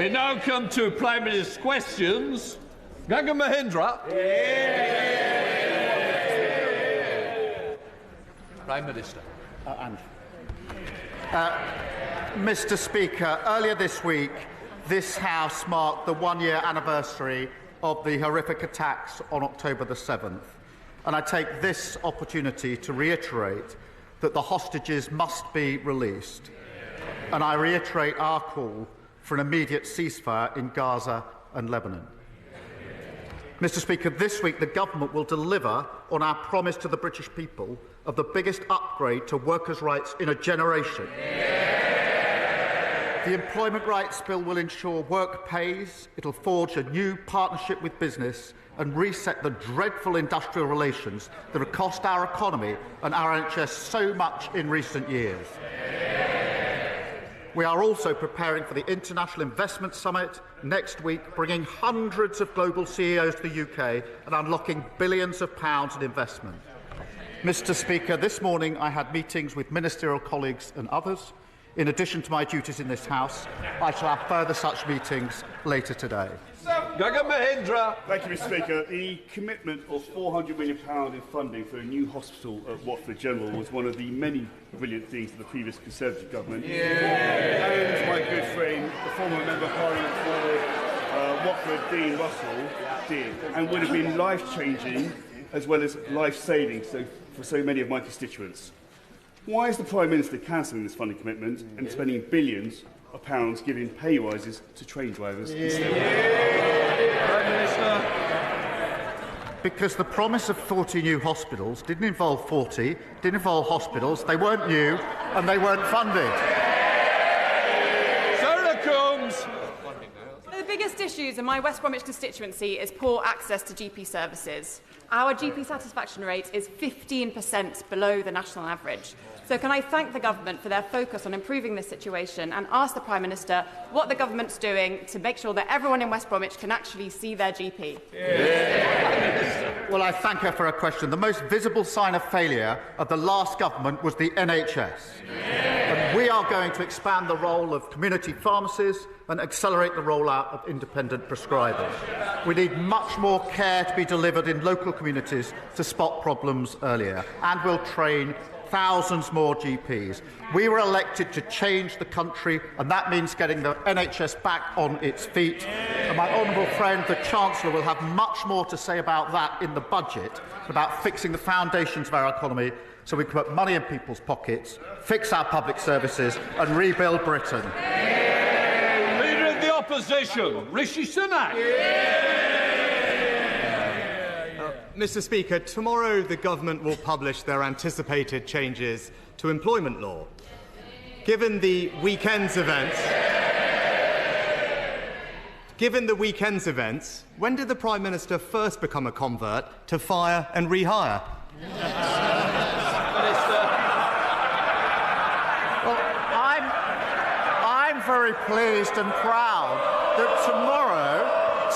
We now come to Prime Minister's questions. Gagan Mahindra. Prime Minister. Mr. Speaker, earlier this week, this House marked the one-year anniversary of the horrific attacks on October the 7th. And I take this opportunity to reiterate that the hostages must be released. And I reiterate our call for an immediate ceasefire in Gaza and Lebanon. Mr. Speaker, this week the government will deliver on our promise to the British people of the biggest upgrade to workers' rights in a generation. The Employment Rights Bill will ensure work pays, it'll forge a new partnership with business and reset the dreadful industrial relations that have cost our economy and our NHS so much in recent years. We are also preparing for the International Investment Summit next week, bringing hundreds of global CEOs to the UK and unlocking billions of pounds in investment. Mr. Speaker, this morning I had meetings with ministerial colleagues and others. In addition to my duties in this House, I shall have further such meetings later today. Gagan Mahindra. Thank you, Mr. Speaker. The commitment of £400 million in funding for a new hospital at Watford General was one of the many brilliant things of the previous Conservative government. And my good friend, the former Member of Parliament for Watford, Dean Russell, did, and would have been life-changing as well as life-saving for so many of my constituents. Why is the Prime Minister cancelling this funding commitment and spending billions of pounds giving pay rises to train drivers instead? Prime Minister. Because the promise of 40 new hospitals didn't involve 40, didn't involve hospitals, they weren't new and they weren't funded. Sarah Combs. The biggest issues in my West Bromwich constituency is poor access to GP services. Our GP satisfaction rate is 15% below the national average. So can I thank the government for their focus on improving this situation and ask the Prime Minister what the government's doing to make sure that everyone in West Bromwich can actually see their GP? Well, I thank her for her question. The most visible sign of failure of the last government was the NHS. And we are going to expand the role of community pharmacies and accelerate the rollout of independent prescribers. We need much more care to be delivered in local communities to spot problems earlier, and we'll train thousands more GPs. We were elected to change the country, and that means getting the NHS back on its feet. And my honourable friend, the Chancellor, will have much more to say about that in the budget, about fixing the foundations of our economy so we can put money in people's pockets, fix our public services and rebuild Britain. Leader of the Opposition, Rishi Sunak. Mr. Speaker, tomorrow the government will publish their anticipated changes to employment law. Given the weekend's events, when did the Prime Minister first become a convert to fire and rehire? Well, I'm very pleased and proud that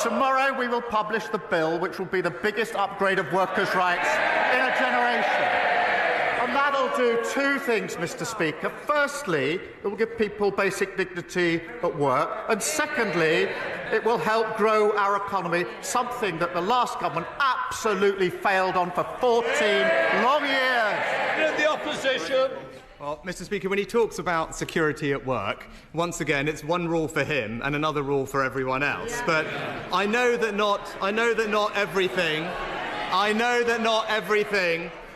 tomorrow we will publish the bill which will be the biggest upgrade of workers' rights in a generation. And that'll do two things, Mr. Speaker. Firstly, it will give people basic dignity at work. And secondly, it will help grow our economy, something that the last government absolutely failed on for 14 long years. Leader of the Opposition. Well, Mr. Speaker, when he talks about security at work, once again, it's one rule for him and another rule for everyone else. But I know that not everything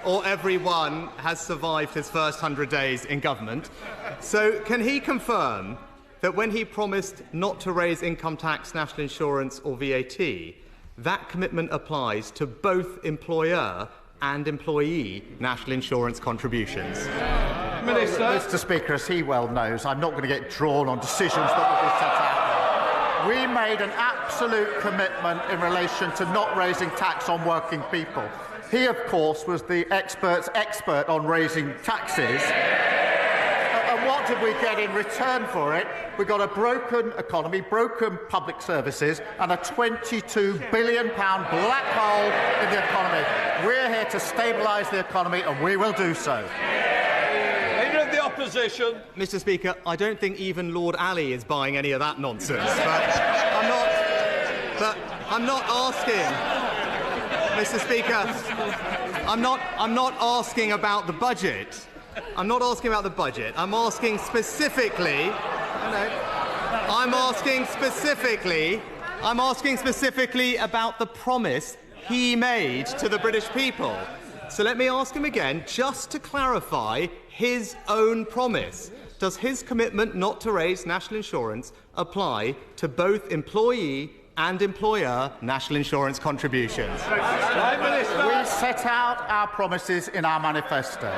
or everyone has survived his first 100 days in government. So can he confirm that when he promised not to raise income tax, national insurance or VAT, that commitment applies to both employer and employee national insurance contributions? Minister. Mr. Speaker, as he well knows, I'm not going to get drawn on decisions that will be set out. We made an absolute commitment in relation to not raising tax on working people. He, of course, was the expert's expert on raising taxes. And what did we get in return for it? We got a broken economy, broken public services, and a £22 billion black hole in the economy. We're here to stabilise the economy, and we will do so. Leader of the opposition. Mr. Speaker, I don't think even Lord Ali is buying any of that nonsense. But I'm not asking, Mr. Speaker. I'm not asking about the budget. I'm not asking about the budget. I'm asking specifically. I'm asking specifically about the promise he made to the British people. So let me ask him again, just to clarify his own promise. Does his commitment not to raise national insurance apply to both employee and employer national insurance contributions? We set out our promises in our manifesto.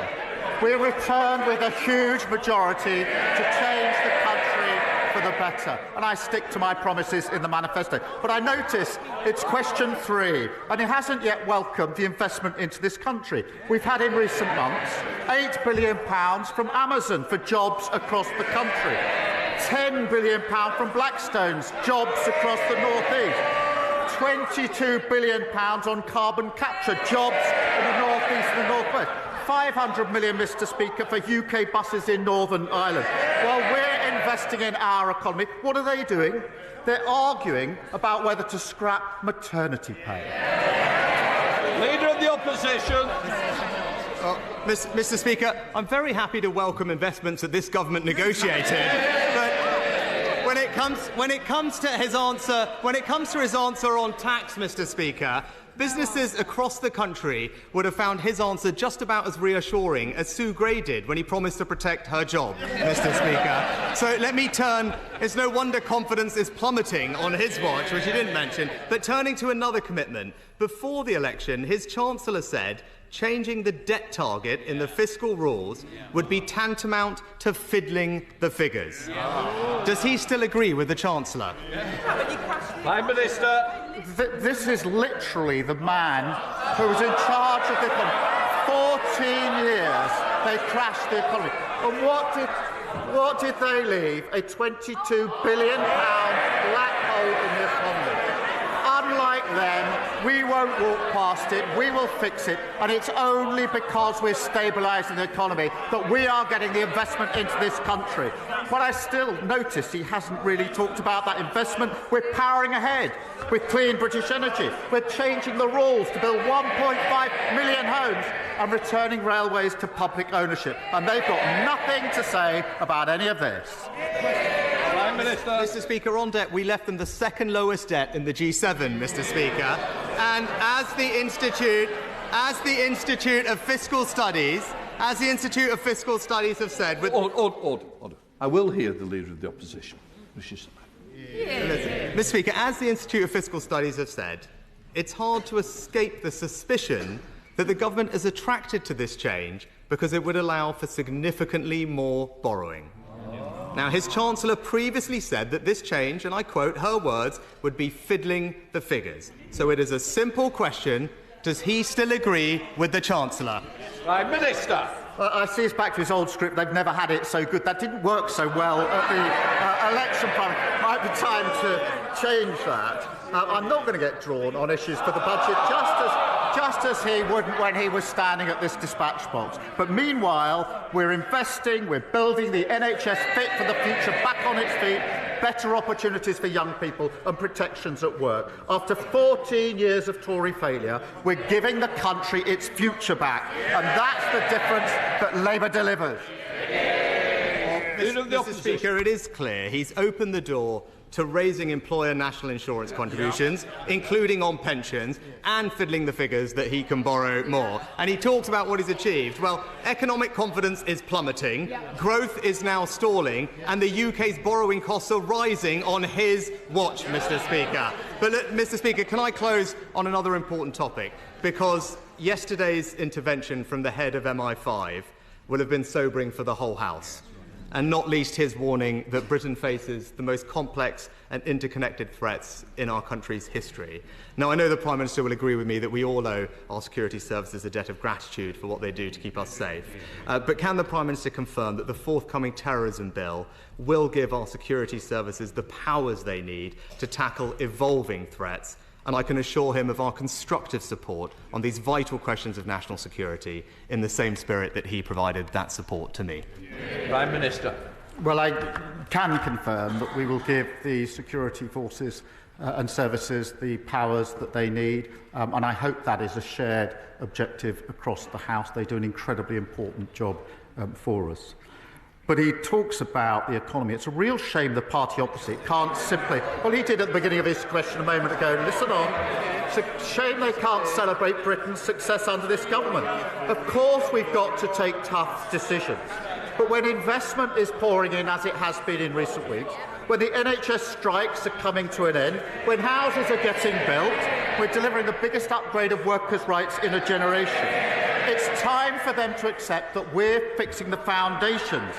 We returned with a huge majority to change the country for the better, and I stick to my promises in the manifesto. But I notice it's question 3, and he hasn't yet welcomed the investment into this country. We've had in recent months £8 billion from Amazon for jobs across the country, £10 billion from Blackstone's jobs across the North East, £22 billion on carbon capture jobs in the North East and the North West, 500 million, Mr. Speaker, for UK buses in Northern Ireland. While we're investing in our economy, what are they doing? They're arguing about whether to scrap maternity pay. Leader of the Opposition. Mr. Speaker, I'm very happy to welcome investments that this government negotiated, but when it comes to his answer on tax, Mr. Speaker, businesses across the country would have found his answer just about as reassuring as Sue Gray did when he promised to protect her job, Mr. Speaker. So let me turn. It's no wonder confidence is plummeting on his watch, which he didn't mention. But turning to another commitment, before the election, his Chancellor said changing the debt target in the fiscal rules would be tantamount to fiddling the figures. Does he still agree with the Chancellor? Prime Minister. This is literally the man who was in charge of the economy. 14 years they crashed the economy. And what did they leave? A £22 billion black hole in the economy. Unlike them, we won't walk past it, we will fix it, and it's only because we're stabilising the economy that we are getting the investment into this country. But I still notice he hasn't really talked about that investment. We're powering ahead with clean British energy. We're changing the rules to build 1.5 million homes and returning railways to public ownership. And they've got nothing to say about any of this. Prime Minister. Mr. Speaker, on debt, we left them the second lowest debt in the G7, Mr. Speaker. And as the Institute of Fiscal Studies have said... Order. I will hear the Leader of the Opposition, Rishi Sunak. Mr. Speaker, as the Institute of Fiscal Studies have said, it's hard to escape the suspicion that the government is attracted to this change because it would allow for significantly more borrowing. Now, his Chancellor previously said that this change, and I quote her words, would be fiddling the figures. So it is a simple question. Does he still agree with the Chancellor? Prime Minister. I see it's back to his old script. They've never had it so good. That didn't work so well at the election plan. Might be time to change that. I'm not going to get drawn on issues for the budget, just as he wouldn't when he was standing at this dispatch box. But meanwhile, we're investing, we're building the NHS fit for the future, back on its feet, better opportunities for young people and protections at work. After 14 years of Tory failure, we're giving the country its future back. And that's the difference that Labour delivers. Mr. Speaker, it is clear he's opened the door to raising employer national insurance contributions, including on pensions, and fiddling the figures that he can borrow more. And he talks about what he's achieved. Well, economic confidence is plummeting, growth is now stalling, and the UK's borrowing costs are rising on his watch, Mr. Speaker. But, Mr. Speaker, can I close on another important topic? Because yesterday's intervention from the head of MI5 will have been sobering for the whole House, and not least his warning that Britain faces the most complex and interconnected threats in our country's history. Now, I know the Prime Minister will agree with me that we all owe our security services a debt of gratitude for what they do to keep us safe. But can the Prime Minister confirm that the forthcoming terrorism bill will give our security services the powers they need to tackle evolving threats and I can assure him of our constructive support on these vital questions of national security in the same spirit that he provided that support to me. Prime Minister. Well, I can confirm that we will give the security forces and services the powers that they need, and I hope that is a shared objective across the House. They do an incredibly important job for us. But he talks about the economy. It's a real shame the party opposite can't simply... Well, he did at the beginning of his question a moment ago. Listen on. It's a shame they can't celebrate Britain's success under this government. Of course we've got to take tough decisions. But when investment is pouring in, as it has been in recent weeks, when the NHS strikes are coming to an end, when houses are getting built, we're delivering the biggest upgrade of workers' rights in a generation. It's time for them to accept that we're fixing the foundations.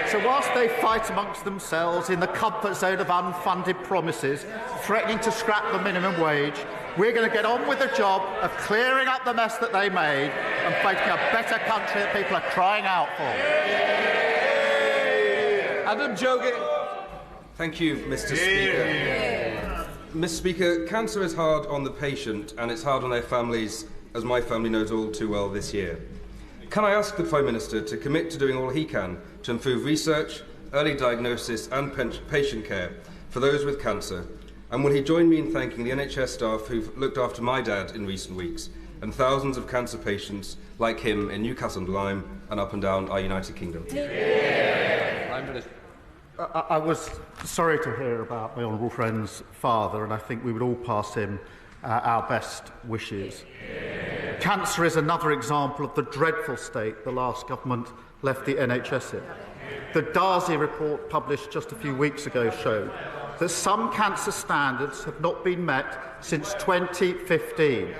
So whilst they fight amongst themselves in the comfort zone of unfunded promises, threatening to scrap the minimum wage, we're going to get on with the job of clearing up the mess that they made and making a better country that people are crying out for. Adam Jogi. Thank you, Mr. Speaker. Mr. Speaker, cancer is hard on the patient and it's hard on their families, as my family knows all too well this year. Can I ask the Prime Minister to commit to doing all he can to improve research, early diagnosis and patient care for those with cancer? And will he join me in thanking the NHS staff who've looked after my dad in recent weeks and thousands of cancer patients like him in Newcastle-on-Lyme and up and down our United Kingdom? Prime Minister. I was sorry to hear about my honourable friend's father, and I think we would all pass him our best wishes. Cancer is another example of the dreadful state the last government left the NHS in. The Darzi report published just a few weeks ago showed that some cancer standards have not been met since 2015,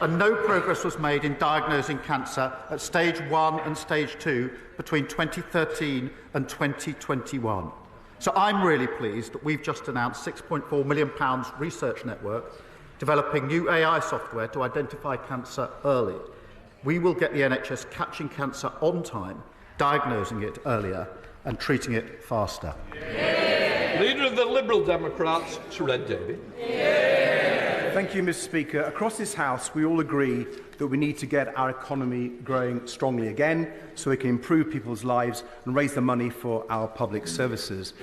and no progress was made in diagnosing cancer at stage 1 and stage 2 between 2013 and 2021. So I'm really pleased that we've just announced £6.4 million research network developing new AI software to identify cancer early. We will get the NHS catching cancer on time, diagnosing it earlier and treating it faster. Leader of the Liberal Democrats, Sir Ed Davey. Thank you, Mr. Speaker. Across this House, we all agree that we need to get our economy growing strongly again so we can improve people's lives and raise the money for our public services.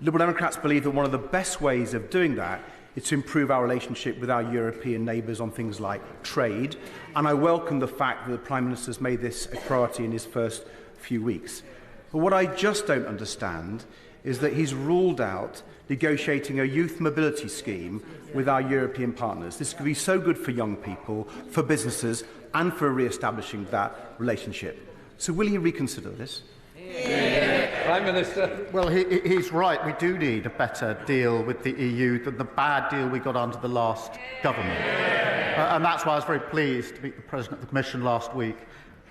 Liberal Democrats believe that one of the best ways of doing that is to improve our relationship with our European neighbours on things like trade, and I welcome the fact that the Prime Minister has made this a priority in his first few weeks. But what I just don't understand is that he's ruled out negotiating a youth mobility scheme with our European partners. This could be so good for young people, for businesses, and for re-establishing that relationship. So will he reconsider this? Prime Minister. Well, he's right. We do need a better deal with the EU than the bad deal we got under the last government. And that's why I was very pleased to meet the President of the Commission last week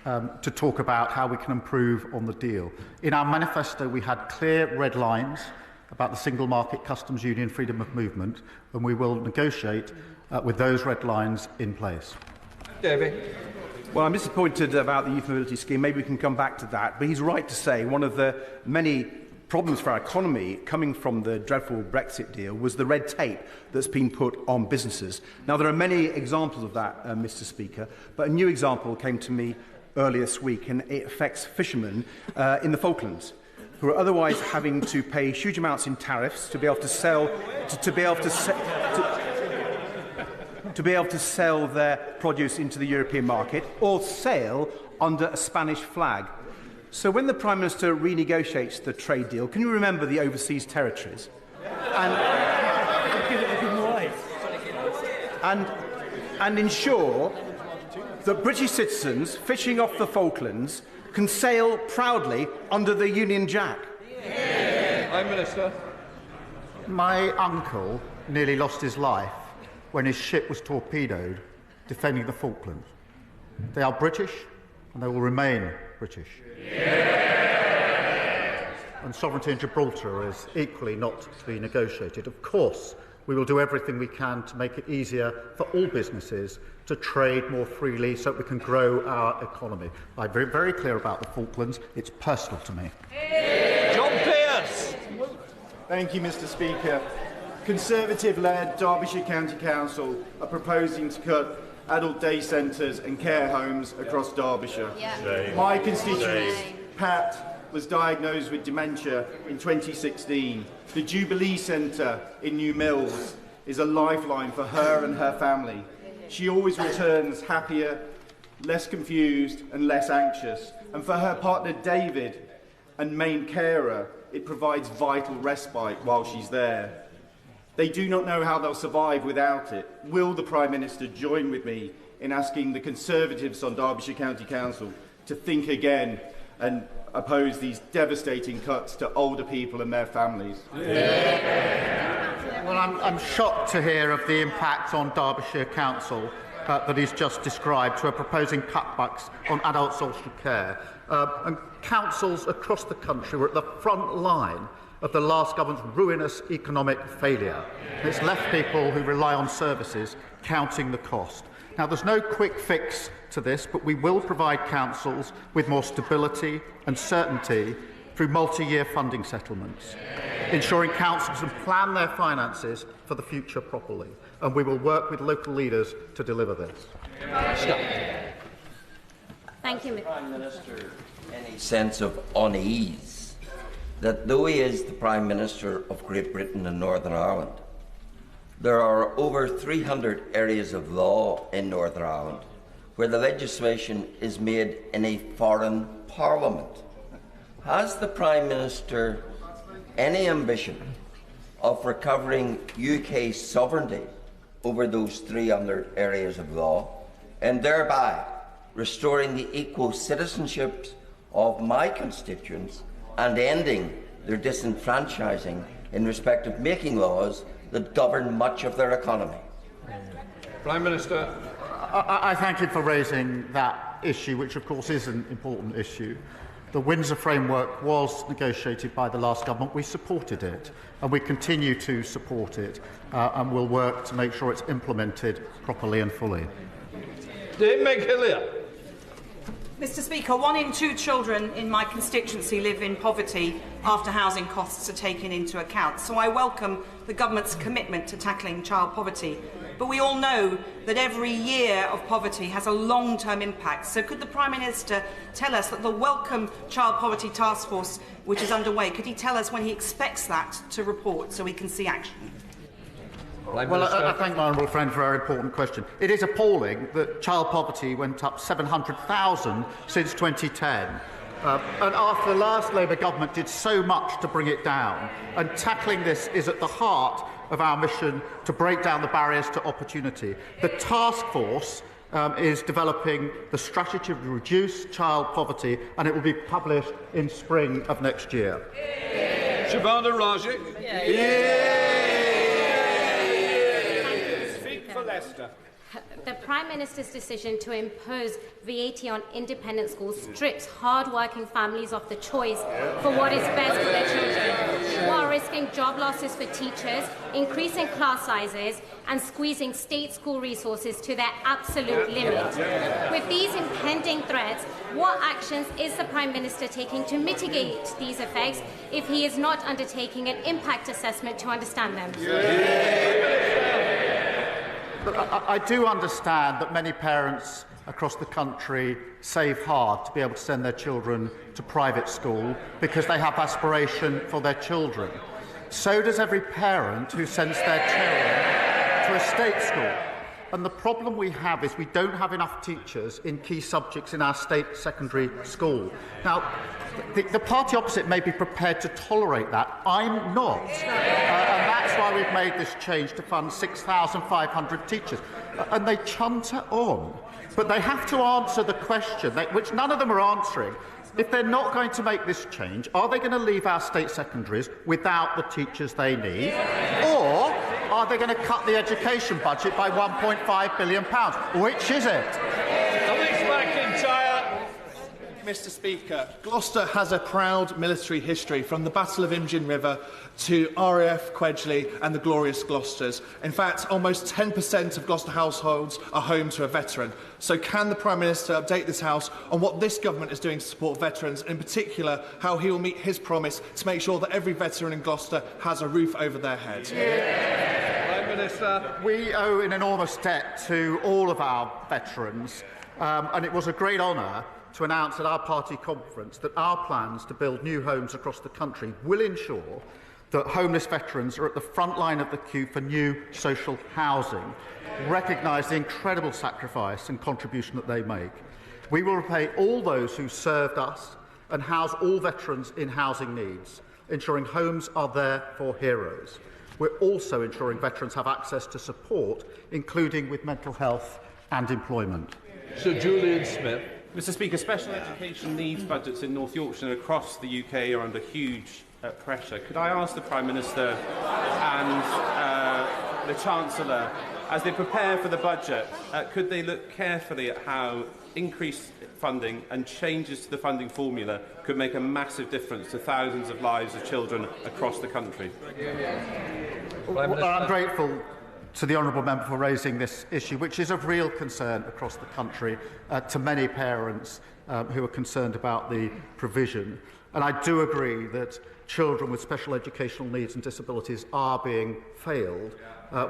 to talk about how we can improve on the deal. In our manifesto, we had clear red lines about the single market, customs union, freedom of movement, and we will negotiate with those red lines in place. Davey. Well, I'm disappointed about the youth mobility scheme. Maybe we can come back to that. But he's right to say one of the many problems for our economy coming from the dreadful Brexit deal was the red tape that's been put on businesses. Now, there are many examples of that, Mr. Speaker, but a new example came to me earlier this week, and it affects fishermen in the Falklands, who are otherwise having to pay huge amounts in tariffs to be able to sell to be able to sell their produce into the European market or sail under a Spanish flag. So when the Prime Minister renegotiates the trade deal, can you remember the overseas territories? And ensure that British citizens fishing off the Falklands can sail proudly under the Union Jack? Prime Minister. My uncle nearly lost his life when his ship was torpedoed defending the Falklands. They are British and they will remain British. And sovereignty in Gibraltar is equally not to be negotiated. Of course, we will do everything we can to make it easier for all businesses to trade more freely so that we can grow our economy. I'm very, very clear about the Falklands. It's personal to me. John Pearce. Thank you, Mr. Speaker. Conservative-led Derbyshire County Council are proposing to cut adult day centres and care homes across Derbyshire. Yeah. My constituent, Pat, was diagnosed with dementia in 2016. The Jubilee Centre in New Mills is a lifeline for her and her family. She always returns happier, less confused and less anxious. And for her partner David and main carer, it provides vital respite while she's there. They do not know how they'll survive without it. Will the Prime Minister join with me in asking the Conservatives on Derbyshire County Council to think again and oppose these devastating cuts to older people and their families? Well, I'm shocked to hear of the impact on Derbyshire Council that he's just described, who are proposing cutbacks on adult social care. And councils across the country were at the front line of the last government's ruinous economic failure. It's left people who rely on services counting the cost. Now, there's no quick fix to this, but we will provide councils with more stability and certainty through multi-year funding settlements, ensuring councils can plan their finances for the future properly. And we will work with local leaders to deliver this. Thank you, Prime Minister. Any sense of unease that though he is the Prime Minister of Great Britain and Northern Ireland, there are over 300 areas of law in Northern Ireland where the legislation is made in a foreign parliament. Has the Prime Minister any ambition of recovering UK sovereignty over those 300 areas of law and thereby restoring the equal citizenships of my constituents and ending their disenfranchising in respect of making laws that govern much of their economy? Prime Minister. I thank him for raising that issue, which of course is an important issue. The Windsor Framework was negotiated by the last government. We supported it, and we continue to support it, and will work to make sure it's implemented properly and fully. Mr. Speaker, 1 in 2 children in my constituency live in poverty after housing costs are taken into account. So I welcome the government's commitment to tackling child poverty. But we all know that every year of poverty has a long-term impact. So could the Prime Minister tell us that the welcome Child Poverty Task Force, which is underway, could he tell us when he expects that to report so we can see action? Well, I thank my honourable friend for a very important question. It is appalling that child poverty went up 700,000 since 2010. And after the last Labour government did so much to bring it down, and tackling this is at the heart of our mission to break down the barriers to opportunity. The task force is developing the strategy to reduce child poverty, and it will be published in spring of next year. Shabana Raji. Speak for Leicester. The Prime Minister's decision to impose VAT on independent schools strips hard-working families of the choice for what is best for their children, while risking job losses for teachers, increasing class sizes and squeezing state school resources to their absolute limit. With these impending threats, what actions is the Prime Minister taking to mitigate these effects if he is not undertaking an impact assessment to understand them? I do understand that many parents across the country save hard to be able to send their children to private school because they have aspiration for their children. So does every parent who sends their children to a state school. And the problem we have is we don't have enough teachers in key subjects in our state secondary school. Now, the party opposite may be prepared to tolerate that. I'm not. And that's why we've made this change to fund 6,500 teachers. And they chunter on. But they have to answer the question, which none of them are answering. If they're not going to make this change, are they going to leave our state secondaries without the teachers they need? Or are they going to cut the education budget by £1.5 billion? Which is it? Mr. Speaker, Gloucester has a proud military history, from the Battle of Imjin River to RAF Quedgley and the glorious Gloucesters. In fact, almost 10% of Gloucester households are home to a veteran. So can the Prime Minister update this House on what this government is doing to support veterans, and in particular how he will meet his promise to make sure that every veteran in Gloucester has a roof over their head? Prime Minister. We owe an enormous debt to all of our veterans, and it was a great honour to announce at our party conference that our plans to build new homes across the country will ensure that homeless veterans are at the front line of the queue for new social housing, recognise the incredible sacrifice and contribution that they make. We will repay all those who served us and house all veterans in housing needs, ensuring homes are there for heroes. We're also ensuring veterans have access to support, including with mental health and employment. Sir Julian Smith. Mr. Speaker, special education needs budgets in North Yorkshire and across the UK are under huge pressure. Could I ask the Prime Minister and the Chancellor, as they prepare for the budget, could they look carefully at how increased funding and changes to the funding formula could make a massive difference to thousands of lives of children across the country? Well, I'm grateful to the honourable member for raising this issue, which is of real concern across the country to many parents who are concerned about the provision. And I do agree that children with special educational needs and disabilities are being failed,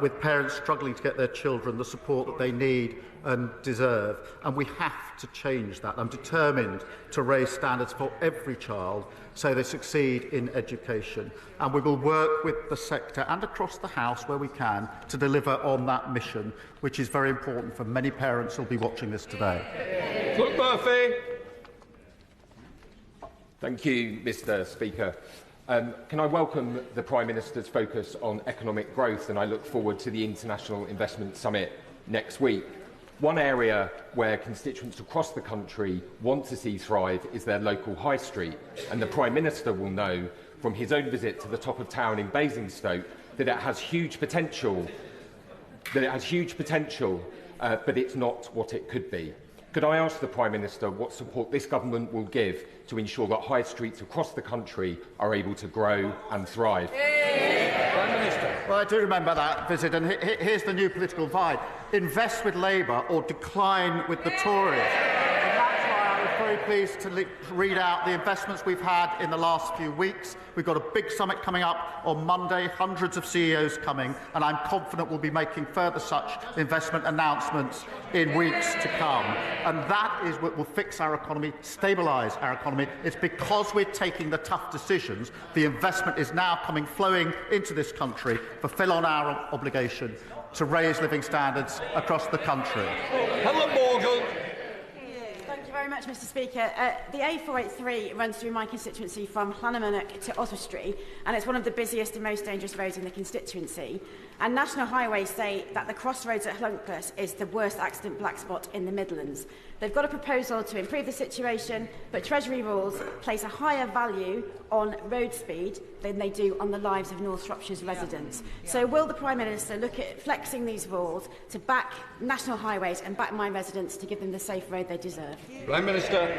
with parents struggling to get their children the support that they need and deserve. And we have to change that. I'm determined to raise standards for every child so they succeed in education. And we will work with the sector and across the House where we can to deliver on that mission, which is very important for many parents who will be watching this today. Luke Murphy. Thank you, Mr. Speaker. Can I welcome the Prime Minister's focus on economic growth, and I look forward to the International Investment Summit next week. One area where constituents across the country want to see thrive is their local high street, and the Prime Minister will know from his own visit to the top of town in Basingstoke that it has huge potential, but it's not what it could be. Could I ask the Prime Minister what support this government will give to ensure that high streets across the country are able to grow and thrive? Prime Minister. Well, I do remember that visit, and here's the new political divide. Invest with Labour or decline with the Tories. And that's why I was very pleased to read out the investments we've had in the last few weeks. We've got a big summit coming up on Monday, hundreds of CEOs coming, and I'm confident we'll be making further such investment announcements in weeks to come. And that is what will fix our economy, stabilise our economy. It's because we're taking the tough decisions. The investment is now flowing into this country, fulfil on our obligation to raise living standards across the country. Helen Morgan. Thank you very much, Mr. Speaker. The A483 runs through my constituency from Llanymynech to Oswestry, and it's one of the busiest and most dangerous roads in the constituency. And National Highways say that the crossroads at Llwnclwys is the worst accident black spot in the Midlands. They've got a proposal to improve the situation, but Treasury rules place a higher value on road speed than they do on the lives of North Shropshire's residents. So will the Prime Minister look at flexing these rules to back National Highways and back my residents to give them the safe road they deserve? Prime Minister.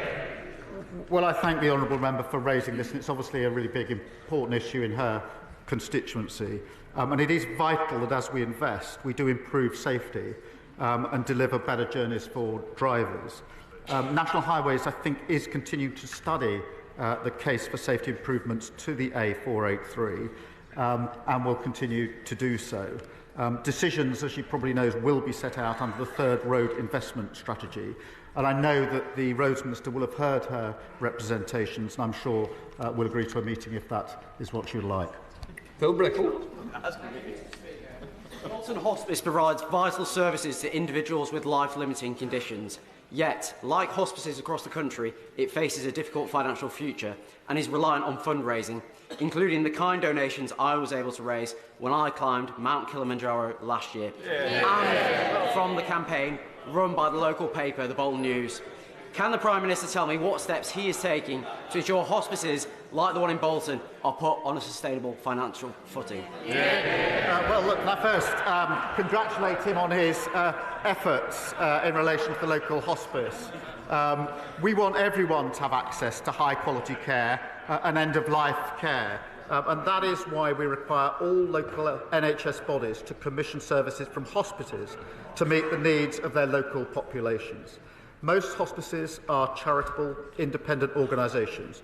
Well, I thank the honourable member for raising this, and it's obviously a really big, important issue in her constituency. And it is vital that as we invest, we do improve safety and deliver better journeys for drivers. National Highways, I think, is continuing to study the case for safety improvements to the A483 and will continue to do so. Decisions, as she probably knows, will be set out under the third road investment strategy. And I know that the Roads Minister will have heard her representations, and I'm sure will agree to a meeting if that is what she would like. Phil Brickell. Bolton Hospice provides vital services to individuals with life-limiting conditions. Yet, like hospices across the country, it faces a difficult financial future and is reliant on fundraising, including the kind donations I was able to raise when I climbed Mount Kilimanjaro last year, and from the campaign run by the local paper, the Bolton News. Can the Prime Minister tell me what steps he is taking to ensure hospices like the one in Bolton, are put on a sustainable financial footing? Well, look, can I first congratulate him on his efforts in relation to the local hospice. We want everyone to have access to high-quality care and end-of-life care. And that is why we require all local NHS bodies to commission services from hospices to meet the needs of their local populations. Most hospices are charitable, independent organisations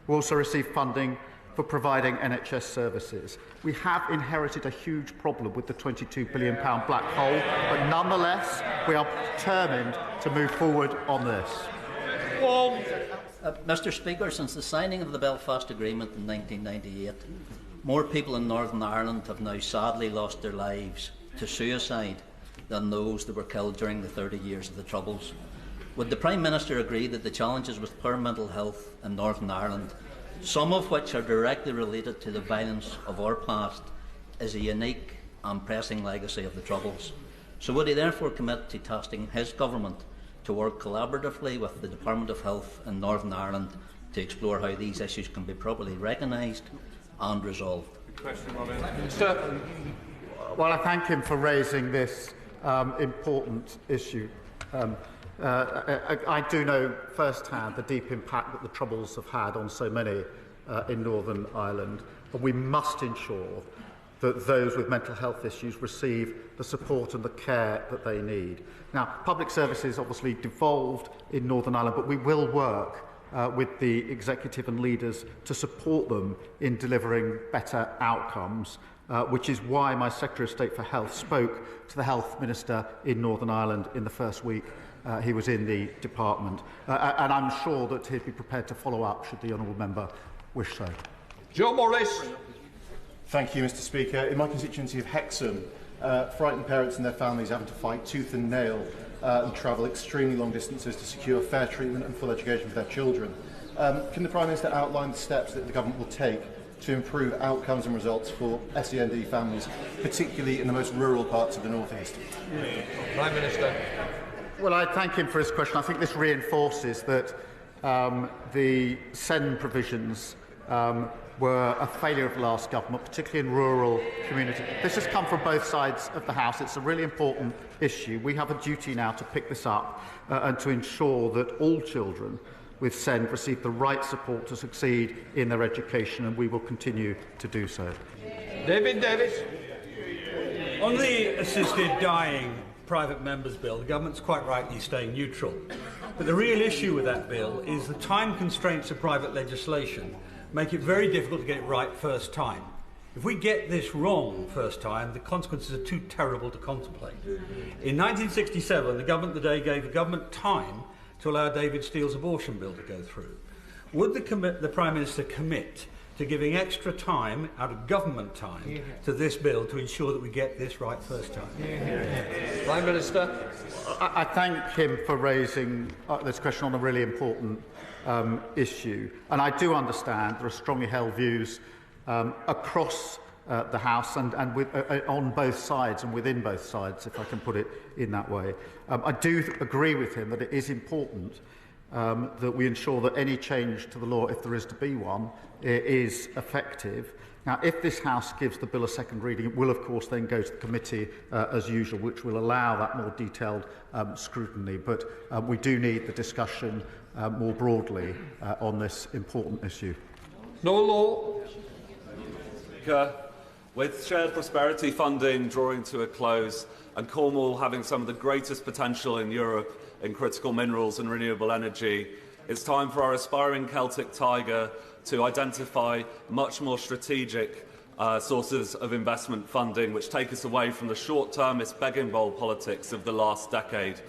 who also receive funding for providing NHS services. We have inherited a huge problem with the £22 billion black hole, but nonetheless, we are determined to move forward on this. Mr. Speaker, since the signing of the Belfast Agreement in 1998, more people in Northern Ireland have now sadly lost their lives to suicide than those that were killed during the 30 years of the Troubles. Would the Prime Minister agree that the challenges with poor mental health in Northern Ireland, some of which are directly related to the violence of our past, is a unique and pressing legacy of the Troubles? So would he therefore commit to tasking his government to work collaboratively with the Department of Health in Northern Ireland to explore how these issues can be properly recognised and resolved? Well, I thank him for raising this important issue. I do know firsthand the deep impact that the Troubles have had on so many in Northern Ireland, and we must ensure that those with mental health issues receive the support and the care that they need. Now, public services obviously devolved in Northern Ireland, but we will work with the executive and leaders to support them in delivering better outcomes, which is why my Secretary of State for Health spoke to the Health Minister in Northern Ireland in the first week he was in the department. And I'm sure that he'd be prepared to follow up should the honourable member wish so. Joe Morris. Thank you, Mr. Speaker. In my constituency of Hexham, frightened parents and their families having to fight tooth and nail and travel extremely long distances to secure fair treatment and full education for their children. Can the Prime Minister outline the steps that the government will take to improve outcomes and results for SEND families, particularly in the most rural parts of the North East? Prime Minister. Well, I thank him for his question. I think this reinforces that the SEND provisions were a failure of the last government, particularly in rural communities. This has come from both sides of the House. It's a really important issue. We have a duty now to pick this up and to ensure that all children with SEND receive the right support to succeed in their education, and we will continue to do so. David Davis. On the assisted dying private members' bill, the government's quite rightly staying neutral. But the real issue with that bill is the time constraints of private legislation make it very difficult to get it right first time. If we get this wrong first time, the consequences are too terrible to contemplate. In 1967, the government of the day gave the government time to allow David Steele's abortion bill to go through. Would the Prime Minister commit to giving extra time, out of government time, to this bill to ensure that we get this right first time? Prime Minister. I thank him for raising this question on a really important issue. And I do understand there are strongly held views across the House and on both sides and within both sides, if I can put it in that way. I do agree with him that it is important that we ensure that any change to the law, if there is to be one, is effective. Now, if this House gives the bill a second reading, it will, of course, then go to the committee as usual, which will allow that more detailed scrutiny. But we do need the discussion more broadly on this important issue. No law. With shared prosperity funding drawing to a close and Cornwall having some of the greatest potential in Europe in critical minerals and renewable energy, it's time for our aspiring Celtic tiger to identify much more strategic sources of investment funding which take us away from the short-termist begging bowl politics of the last decade.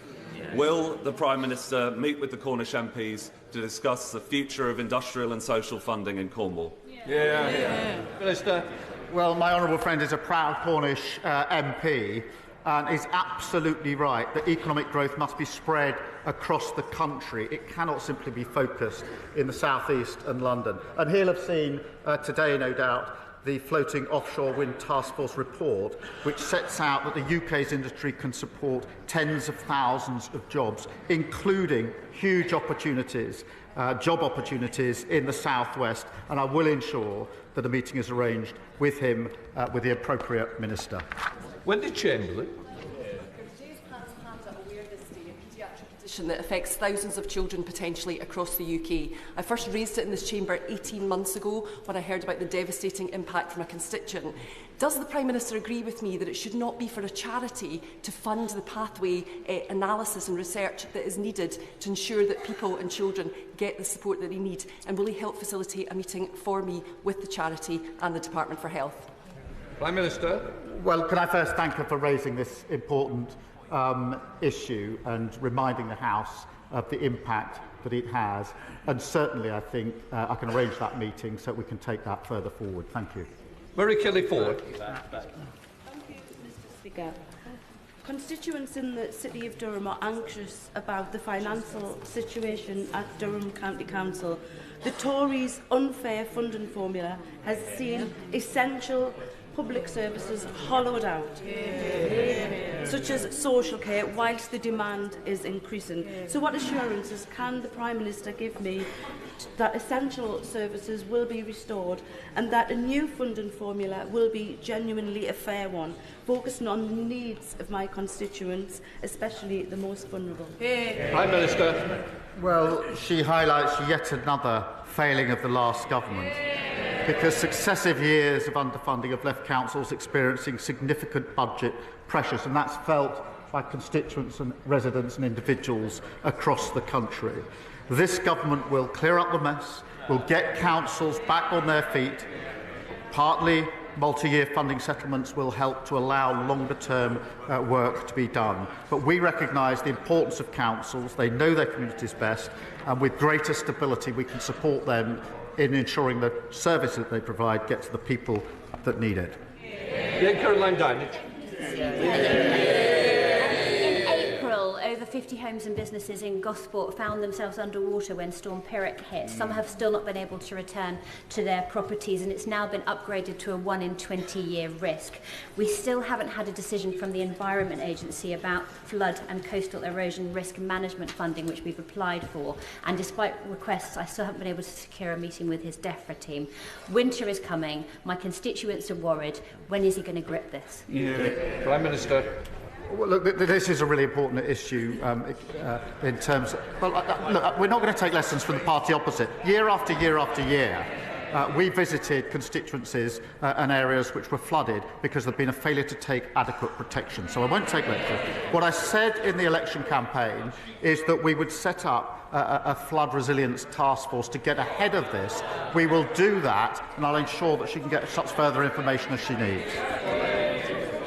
Will the Prime Minister meet with the Cornish MPs to discuss the future of industrial and social funding in Cornwall? Minister. Well, my honourable friend is a proud Cornish MP and is absolutely right that economic growth must be spread across the country. It cannot simply be focused in the South East and London. And he'll have seen today, no doubt, the Floating Offshore Wind Task Force report, which sets out that the UK's industry can support tens of thousands of jobs, including huge opportunities, job opportunities in the southwest, and I will ensure that a meeting is arranged with him, with the appropriate minister. Wendy Chamberlain. That affects thousands of children potentially across the UK. I first raised it in this chamber 18 months ago when I heard about the devastating impact from a constituent. Does the Prime Minister agree with me that it should not be for a charity to fund the pathway analysis and research that is needed to ensure that people and children get the support that they need? And will he help facilitate a meeting for me with the charity and the Department for Health? Prime Minister. Well, can I first thank her for raising this important issue and reminding the House of the impact that it has. And certainly, I think I can arrange that meeting so we can take that further forward. Thank you. Murray Kelly-Ford. Thank you, Mr. Speaker. Constituents in the City of Durham are anxious about the financial situation at Durham County Council. The Tories' unfair funding formula has seen essential public services hollowed out, such as social care, whilst the demand is increasing. So what assurances can the Prime Minister give me that essential services will be restored and that a new funding formula will be genuinely a fair one, focusing on the needs of my constituents, especially the most vulnerable? Prime Minister. Well, she highlights yet another failing of the last government, because successive years of underfunding have left councils experiencing significant budget pressures, and that's felt by constituents and residents and individuals across the country. This government will clear up the mess, will get councils back on their feet. Partly, multi-year funding settlements will help to allow longer-term work to be done. But we recognise the importance of councils. They know their communities best, and with greater stability we can support them in ensuring the service that they provide gets to the people that need it. Caroline Downage. In April, over 50 homes and businesses in Gosport found themselves underwater when Storm Pyrrhic hit. Some have still not been able to return to their properties, and it's now been upgraded to a 1 in 20-year risk. We still haven't had a decision from the Environment Agency about flood and coastal erosion risk management funding, which we've applied for, and despite requests, I still haven't been able to secure a meeting with his DEFRA team. Winter is coming. My constituents are worried. When is he going to grip this? Prime Minister. Well, look, this is a really important issue in terms of... Well, look, we're not going to take lessons from the party opposite. Year after year after year, we visited constituencies and areas which were flooded because there had been a failure to take adequate protection. So I won't take lectures. What I said in the election campaign is that we would set up a flood resilience task force to get ahead of this. We will do that, and I'll ensure that she can get such further information as she needs.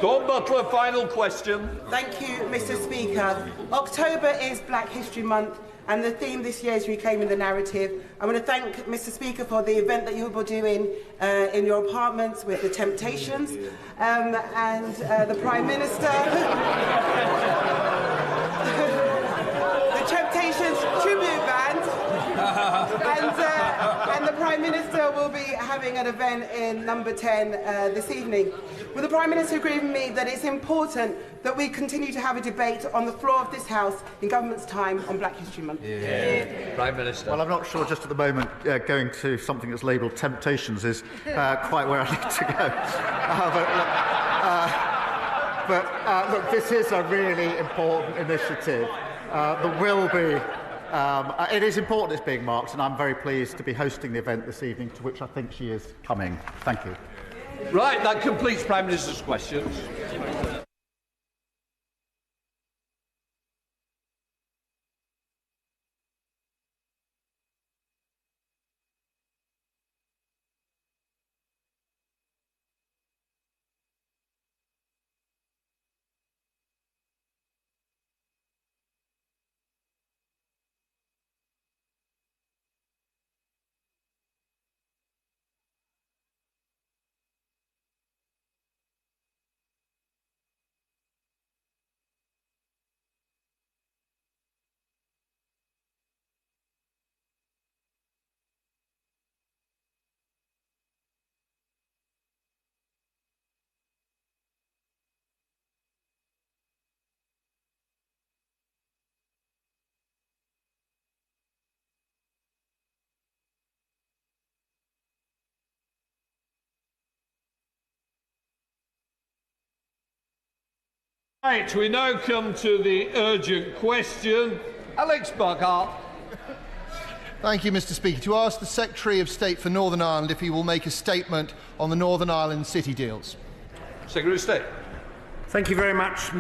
Dawn Butler, final question. Thank you, Mr. Speaker. October is Black History Month, and the theme this year is reclaiming the narrative. I want to thank Mr. Speaker for the event that you will be doing in your apartments with the Temptations and the Prime Minister. The Temptations tribute band. And the Prime Minister will be having an event in number 10 this evening. Will the Prime Minister agree with me that it's important that we continue to have a debate on the floor of this House in government's time on Black History Month? Prime Minister. Well, I'm not sure just at the moment going to something that's labelled Temptations is quite where I need to go. Look, this is a really important initiative. There will be... it is important it's being marked, and I'm very pleased to be hosting the event this evening, to which I think she is coming. Thank you. Right, that completes Prime Minister's questions. Right, we now come to the urgent question. Alex Buckhart. Thank you, Mr. Speaker. To ask the Secretary of State for Northern Ireland if he will make a statement on the Northern Ireland city deals. Secretary of State. Thank you very much, Mr.